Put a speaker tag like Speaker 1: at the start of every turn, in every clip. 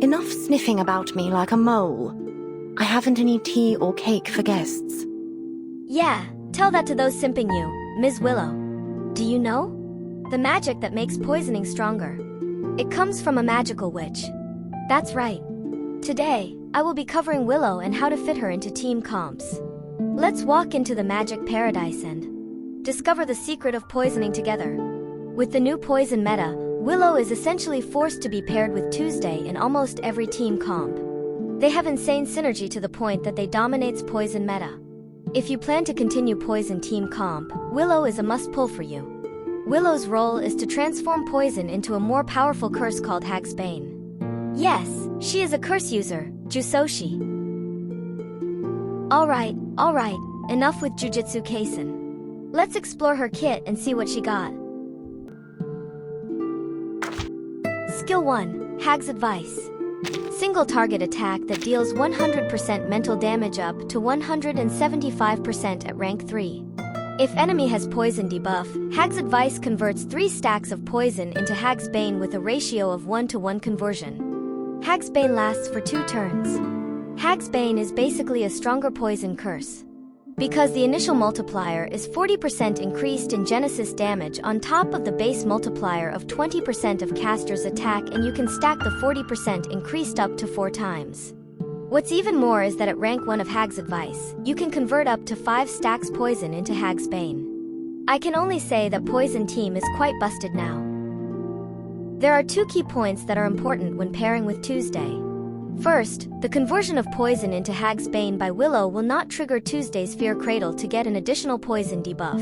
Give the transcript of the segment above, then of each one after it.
Speaker 1: Enough sniffing about me like a mole. I haven't any tea or cake for guests.
Speaker 2: Yeah, tell that to those simping you, Ms. Willow. Do you know? The magic that makes poisoning stronger. It comes from a magical witch. That's right. Today, I will be covering Willow and how to fit her into team comps. Let's walk into the magic paradise and discover the secret of poisoning together. With the new poison meta, Willow is essentially forced to be paired with Tuesday in almost every team comp. They have insane synergy to the point that they dominates poison meta. If you plan to continue poison team comp, Willow is a must-pull for you. Willow's role is to transform poison into a more powerful curse called Hag's Bane. Yes, she is a curse user, Jusoshi. Alright, enough with Jujutsu Kaisen. Let's explore her kit and see what she got. Skill 1, Hag's Advice. Single target attack that deals 100% mental damage up to 175% at rank 3. If enemy has poison debuff, Hag's Advice converts 3 stacks of poison into Hag's Bane with a ratio of 1-to-1 conversion. Hag's Bane lasts for 2 turns. Hag's Bane is basically a stronger poison curse. Because the initial multiplier is 40% increased in Genesis damage on top of the base multiplier of 20% of caster's attack, and you can stack the 40% increased up to 4 times. What's even more is that at rank 1 of Hag's Advice, you can convert up to 5 stacks poison into Hag's Bane. I can only say that poison team is quite busted now. There are 2 key points that are important when pairing with Tuesday. First, the conversion of poison into Hag's Bane by Willow will not trigger Tuesday's Fear Cradle to get an additional poison debuff.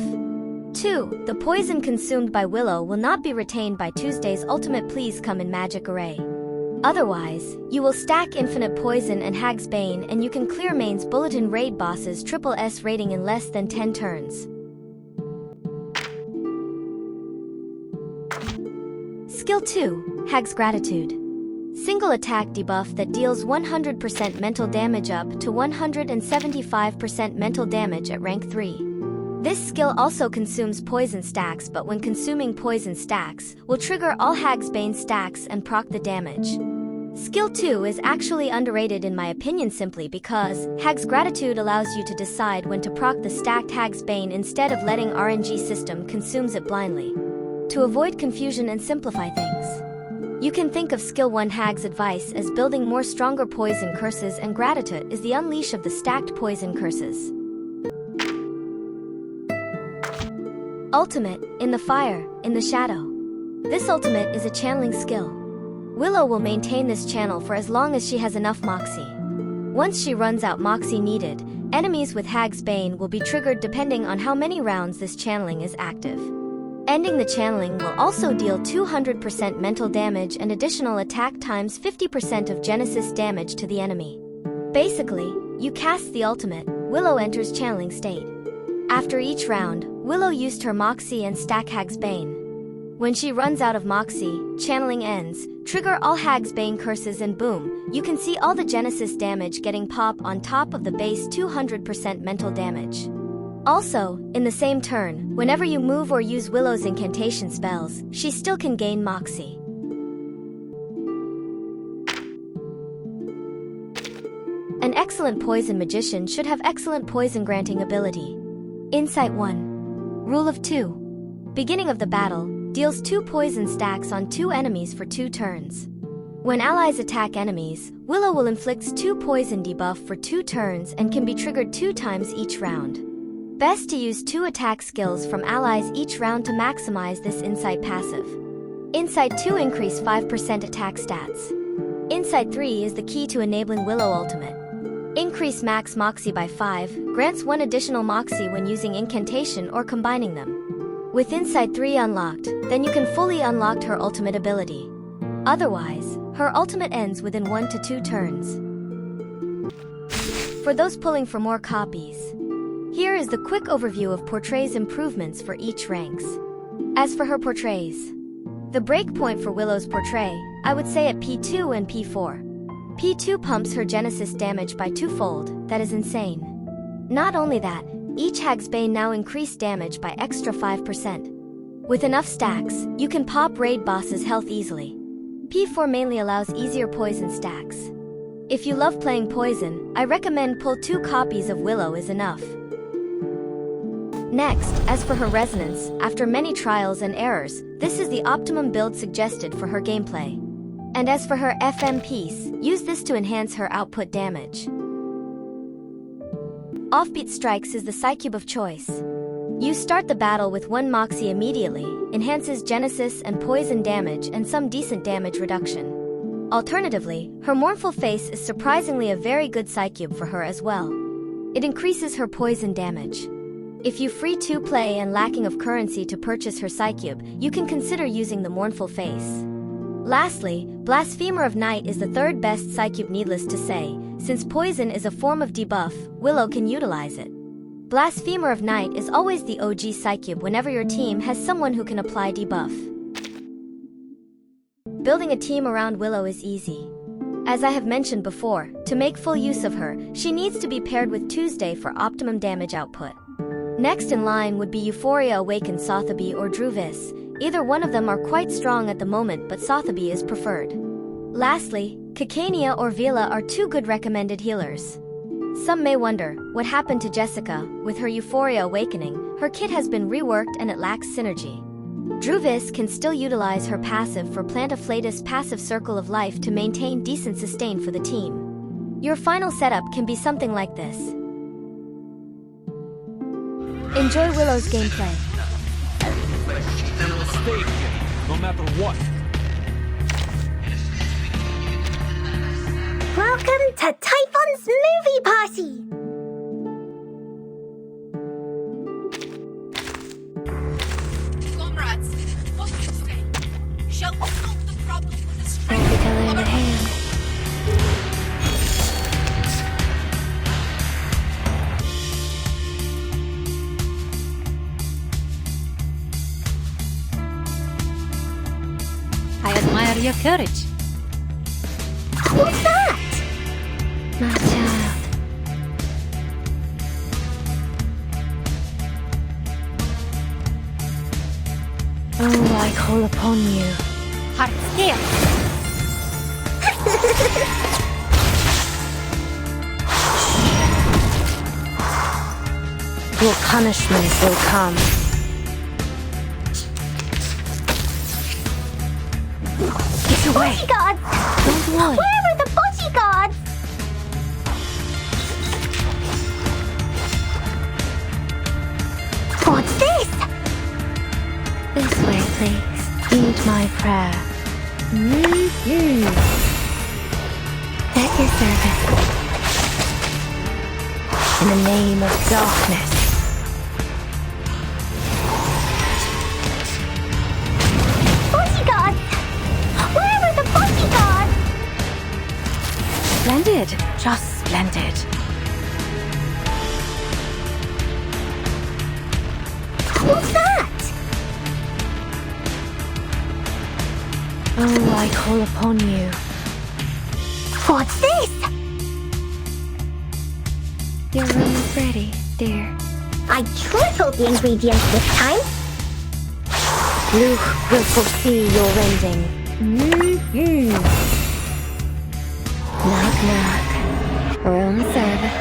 Speaker 2: 2. The poison consumed by Willow will not be retained by Tuesday's ultimate Please Come in Magic Array. Otherwise, you will stack infinite poison and Hag's Bane and you can clear main's Bulletin raid bosses SSS rating in less than 10 turns. Skill 2, Hag's Gratitude. Single attack debuff that deals 100% mental damage up to 175% mental damage at rank 3. This skill also consumes poison stacks, but when consuming poison stacks, will trigger all Hag's Bane stacks and proc the damage. Skill 2 is actually underrated in my opinion simply because Hag's Gratitude allows you to decide when to proc the stacked Hag's Bane instead of letting RNG system consumes it blindly. To avoid confusion and simplify things, you can think of Skill 1 Hag's Advice as building more stronger poison curses, and Gratitude is the unleash of the stacked poison curses. Ultimate, In the Fire, In the Shadow. This ultimate is a channeling skill. Willow will maintain this channel for as long as she has enough Moxie. Once she runs out Moxie needed, enemies with Hag's Bane will be triggered depending on how many rounds this channeling is active. Ending the channeling will also deal 200% mental damage and additional attack times 50% of Genesis damage to the enemy. Basically, you cast the ultimate, Willow enters channeling state. After each round, Willow used her Moxie and stack Hag's Bane. When she runs out of Moxie, channeling ends, trigger all Hag's Bane curses and boom, you can see all the Genesis damage getting pop on top of the base 200% mental damage. Also, in the same turn, whenever you move or use Willow's incantation spells, she still can gain Moxie. An excellent poison magician should have excellent poison granting ability. Insight 1. Rule of 2. Beginning of the battle, deals 2 poison stacks on 2 enemies for 2 turns. When allies attack enemies, Willow will inflict 2 poison debuff for 2 turns and can be triggered 2 times each round. Best to use 2 attack skills from allies each round to maximize this Insight passive. Insight 2 increase 5% attack stats. Insight 3 is the key to enabling Willow ultimate. Increase max Moxie by 5, grants 1 additional Moxie when using incantation or combining them. With Insight 3 unlocked, then you can fully unlock her ultimate ability. Otherwise, her ultimate ends within 1 to 2 turns. For those pulling for more copies, here is the quick overview of Portray's improvements for each ranks. As for her Portrays, the breakpoint for Willow's Portray, I would say at P2 and P4. P2 pumps her Genesis damage by 2-fold, that is insane. Not only that, each Hag's Bane now increased damage by extra 5%. With enough stacks, you can pop raid bosses' health easily. P4 mainly allows easier poison stacks. If you love playing poison, I recommend pull 2 copies of Willow is enough. Next, as for her resonance, after many trials and errors, this is the optimum build suggested for her gameplay. And as for her FM piece, use this to enhance her output damage. Offbeat Strikes is the Psycube of choice. You start the battle with 1 Moxie immediately, enhances Genesis and poison damage and some decent damage reduction. Alternatively, her Mournful Face is surprisingly a very good Psycube for her as well. It increases her poison damage. If you free to play and lacking of currency to purchase her Psycube, you can consider using the Mournful Face. Lastly, Blasphemer of Night is the 3rd best Psycube, needless to say. Since poison is a form of debuff, Willow can utilize it. Blasphemer of Night is always the OG Psycube whenever your team has someone who can apply debuff. Building a team around Willow is easy. As I have mentioned before, to make full use of her, she needs to be paired with Tuesday for optimum damage output. Next in line would be Euphoria Awakened Sotheby or Druvis. Either one of them are quite strong at the moment, but Sotheby is preferred. Lastly, Cacania or Vila are 2 good recommended healers. Some may wonder, what happened to Jessica? With her Euphoria Awakening, her kit has been reworked and it lacks synergy. Druvis can still utilize her passive for Plant Afflatus passive Circle of Life to maintain decent sustain for the team. Your final setup can be something like this. Enjoy Willow's gameplay.
Speaker 3: Stay here, no matter what.
Speaker 4: Welcome to Typhon's movie party!
Speaker 5: Comrades, what do you say? Shall we solve the problem with the strength
Speaker 1: Maybe to lend a hand.
Speaker 6: I admire your courage.
Speaker 4: What's that?
Speaker 1: My child. Oh, I call upon you.
Speaker 6: Heart scale.
Speaker 1: Your punishment will come. Get away!
Speaker 4: Bodyguards!
Speaker 1: Don't worry.
Speaker 4: Where are the bodyguards? What's this?
Speaker 1: This way, please. Heed my prayer. At your service. In the name of darkness.
Speaker 4: Bodyguards! Where are the bodyguards?
Speaker 1: Splendid. Just splendid.
Speaker 4: What's that?
Speaker 1: Oh, I call upon you.
Speaker 4: What's this?
Speaker 1: Your room is ready, dear.
Speaker 4: I tripled the ingredients this time.
Speaker 1: Luke will foresee your ending. Knock, knock. Room service.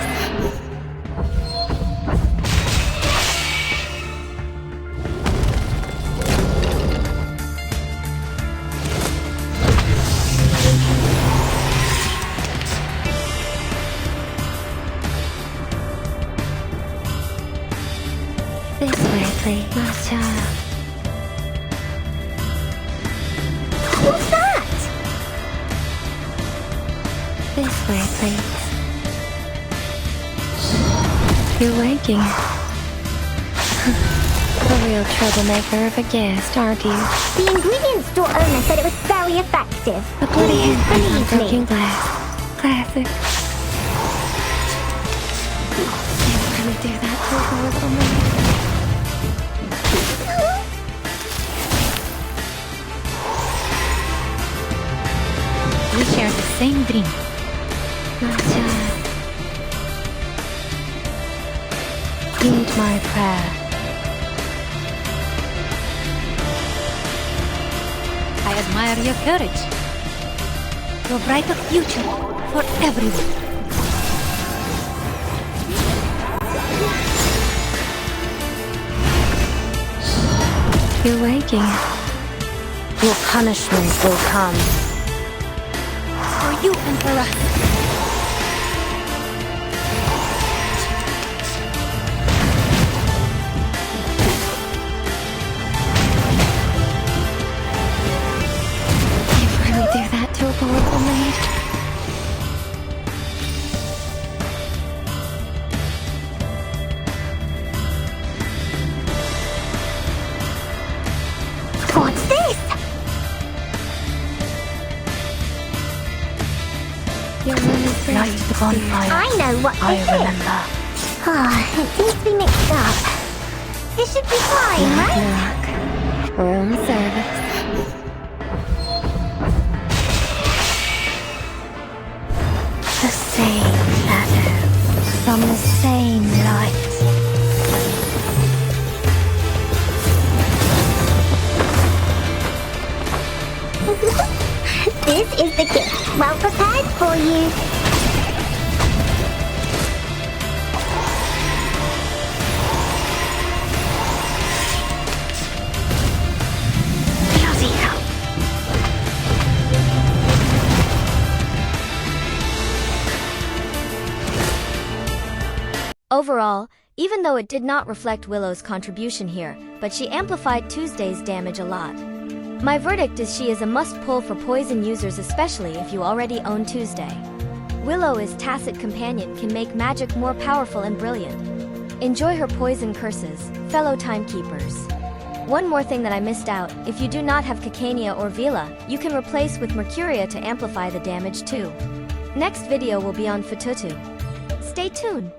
Speaker 1: This way, please, my child.
Speaker 4: What's that?
Speaker 1: This way, please. You're waking. A real troublemaker of a guest, aren't you?
Speaker 4: The ingredients store owner said it was very effective.
Speaker 1: A bloody handprint on
Speaker 4: Believe me.
Speaker 1: broken glass. Classic. Can't really do that to a poor little man.
Speaker 6: We share the same dream.
Speaker 1: My child. Heed my prayer.
Speaker 6: I admire your courage. to a brighter future for everyone.
Speaker 2: You're waking.
Speaker 1: Your punishment will come.
Speaker 6: For you, Emperor.
Speaker 2: You really do that to a powerful maid?
Speaker 4: What's this?
Speaker 2: Your room is very
Speaker 1: Light the bonfire.
Speaker 4: I know what
Speaker 1: I
Speaker 4: this is.
Speaker 1: remember.
Speaker 4: It seems to be mixed up. This should be fine, right?
Speaker 2: room service.
Speaker 1: The same shadow from the same light.
Speaker 4: This is the gift, well prepared for you.
Speaker 1: Bloody hell.
Speaker 2: Overall, even though it did not reflect Willow's contribution here, but she amplified Tuesday's damage a lot. My verdict is she is a must-pull for poison users, especially if you already own Tuesday. Willow as tacit companion can make magic more powerful and brilliant. Enjoy her poison curses, fellow timekeepers. One more thing that I missed out, if you do not have Cacania or Vila, you can replace with Mercuria to amplify the damage too. Next video will be on Fututu. Stay tuned.